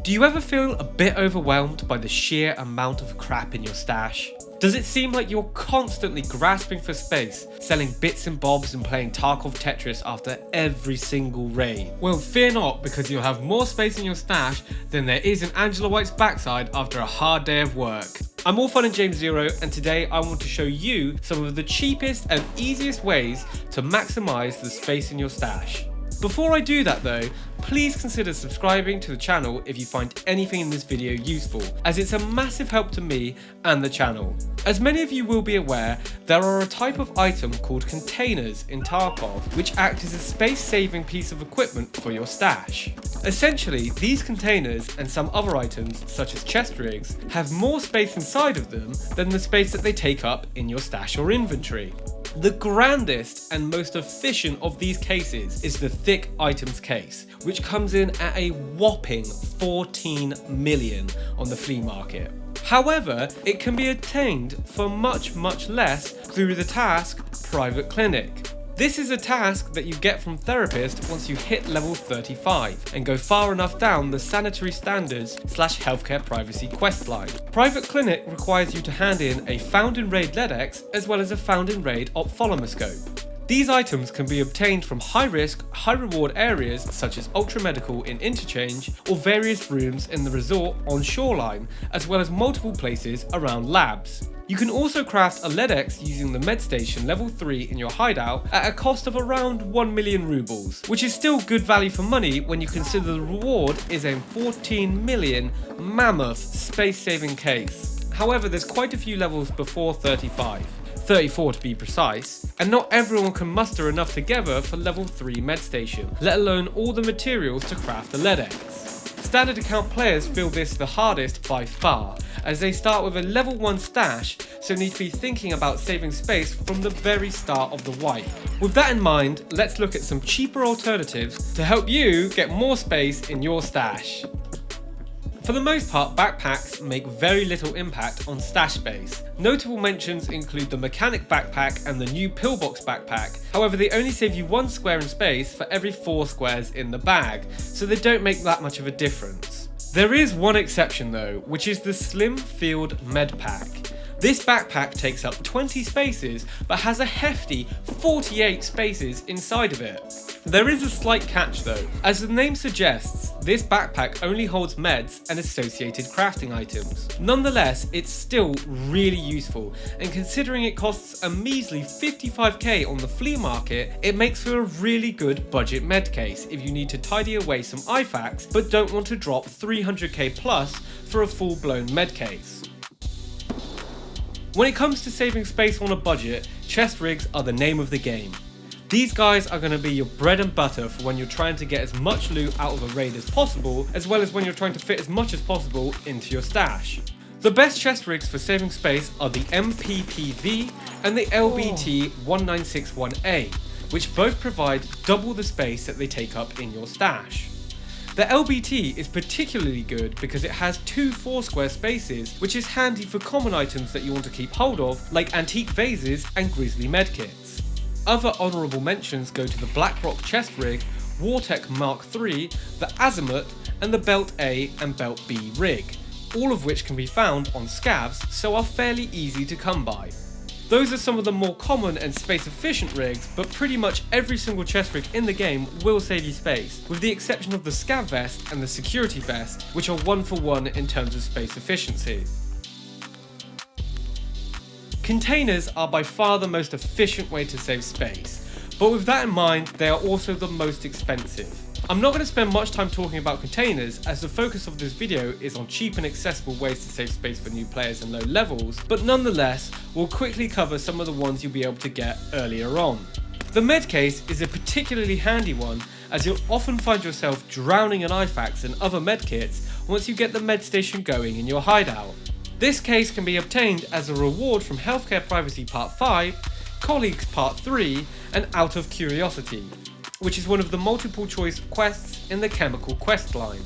Do you ever feel a bit overwhelmed by the sheer amount of crap in your stash? Does it seem like you're constantly grasping for space, selling bits and bobs and playing Tarkov Tetris after every single raid? Well, fear not, because you'll have more space in your stash than there is in Angela White's backside after a hard day of work. I'm All Fun and James Zero, and today I want to show you some of the cheapest and easiest ways to maximize the space in your stash. Before I do that though, please consider subscribing to the channel if you find anything in this video useful, as it's a massive help to me and the channel. As many of you will be aware, there are a type of item called containers in Tarkov, which act as a space-saving piece of equipment for your stash. Essentially, these containers and some other items, such as chest rigs, have more space inside of them than the space that they take up in your stash or inventory. The grandest and most efficient of these cases is the thick items case, which comes in at a whopping 14 million on the flea market. However, it can be obtained for much less through the task Private Clinic. This is a task that you get from Therapist once you hit level 35 and go far enough down the sanitary standards / healthcare privacy questline. Private Clinic requires you to hand in a found in raid LEDX as well as a found in raid ophthalmoscope. These items can be obtained from high risk, high reward areas such as Ultra Medical in Interchange or various rooms in the resort on Shoreline, as well as multiple places around labs. You can also craft a LEDX using the med station level 3 in your hideout at a cost of around 1 million rubles, which is still good value for money when you consider the reward is a 14 million mammoth space-saving case. However, there's quite a few levels before 35. 34 to be precise, and not everyone can muster enough together for level 3 med station, let alone all the materials to craft the LEDX. Standard account players feel this the hardest by far, as they start with a level 1 stash, so need to be thinking about saving space from the very start of the wipe. With that in mind, let's look at some cheaper alternatives to help you get more space in your stash. For the most part, backpacks make very little impact on stash space. Notable mentions include the Mechanic backpack and the new Pillbox backpack. However, they only save you 1 square in space for every 4 squares in the bag, so they don't make that much of a difference. There is one exception though, which is the Slim Field Med Pack. This backpack takes up 20 spaces, but has a hefty 48 spaces inside of it. There is a slight catch though. As the name suggests, this backpack only holds meds and associated crafting items. Nonetheless, it's still really useful, and considering it costs a measly 55k on the flea market, it makes for a really good budget med case if you need to tidy away some IFAKs but don't want to drop 300k plus for a full-blown med case. When it comes to saving space on a budget, chest rigs are the name of the game. These guys are going to be your bread and butter for when you're trying to get as much loot out of a raid as possible, as well as when you're trying to fit as much as possible into your stash. The best chest rigs for saving space are the MPPV and the LBT1961A, which both provide double the space that they take up in your stash. The LBT is particularly good because it has 2 4 square spaces, which is handy for common items that you want to keep hold of, like antique vases and grizzly medkits. Other honourable mentions go to the Blackrock chest rig, Wartech Mark III, the Azimuth, and the Belt A and Belt B rig, all of which can be found on Scavs, so are fairly easy to come by. Those are some of the more common and space efficient rigs, but pretty much every single chest rig in the game will save you space, with the exception of the Scav vest and the security vest, which are 1 for 1 in terms of space efficiency. Containers are by far the most efficient way to save space, but with that in mind, they are also the most expensive. I'm not going to spend much time talking about containers, as the focus of this video is on cheap and accessible ways to save space for new players and low levels, but nonetheless, we'll quickly cover some of the ones you'll be able to get earlier on. The med case is a particularly handy one, as you'll often find yourself drowning in IFAKs and other medkits once you get the med station going in your hideout. This case can be obtained as a reward from Healthcare Privacy Part 5, Colleagues Part 3, and Out of Curiosity, which is one of the multiple choice quests in the Chemical quest line.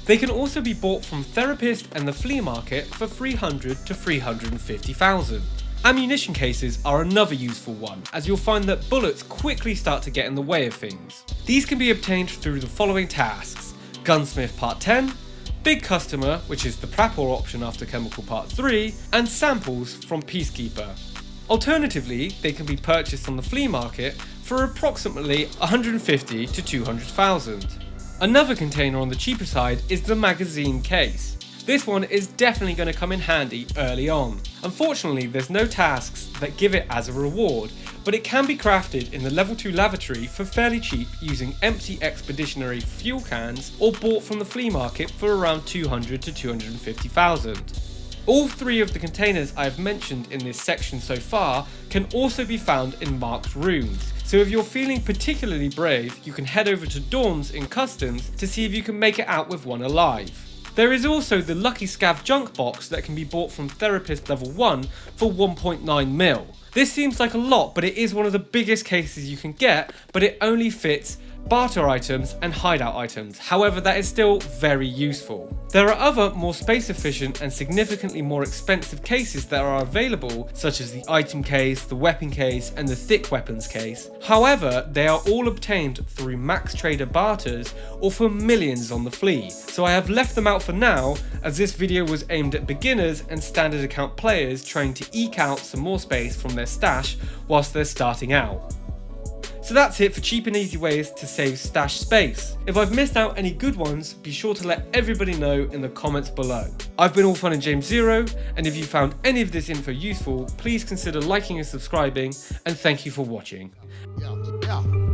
They can also be bought from Therapist and the flea market for 300 to 350,000. Ammunition cases are another useful one, as you'll find that bullets quickly start to get in the way of things. These can be obtained through the following tasks: Gunsmith Part 10, Big Customer, which is the Prapor option after Chemical Part 3, and Samples from Peacekeeper. Alternatively, they can be purchased on the flea market for approximately 150 to 200,000. Another container on the cheaper side is the magazine case. This one is definitely going to come in handy early on. Unfortunately, there's no tasks that give it as a reward, but it can be crafted in the level 2 lavatory for fairly cheap using empty expeditionary fuel cans or bought from the flea market for around 200 to 250,000. All three of the containers I have mentioned in this section so far can also be found in marked rooms, so if you're feeling particularly brave, you can head over to dorms in Customs to see if you can make it out with one alive. There is also the Lucky Scav Junkbox that can be bought from Therapist Level 1 for 1.9 mil. This seems like a lot, but it is one of the biggest cases you can get, but it only fits barter items and hideout items. However, that is still very useful. There are other more space efficient and significantly more expensive cases that are available, such as the item case, the weapon case, and the thick weapons case. However, they are all obtained through max trader barters or for millions on the flea. So I have left them out for now, as this video was aimed at beginners and standard account players trying to eke out some more space from their stash whilst they're starting out. So that's it for cheap and easy ways to save stash space. If I've missed out any good ones, be sure to let everybody know in the comments below. I've been All Fun and James Zero, and if you found any of this info useful, please consider liking and subscribing, and thank you for watching. Yeah.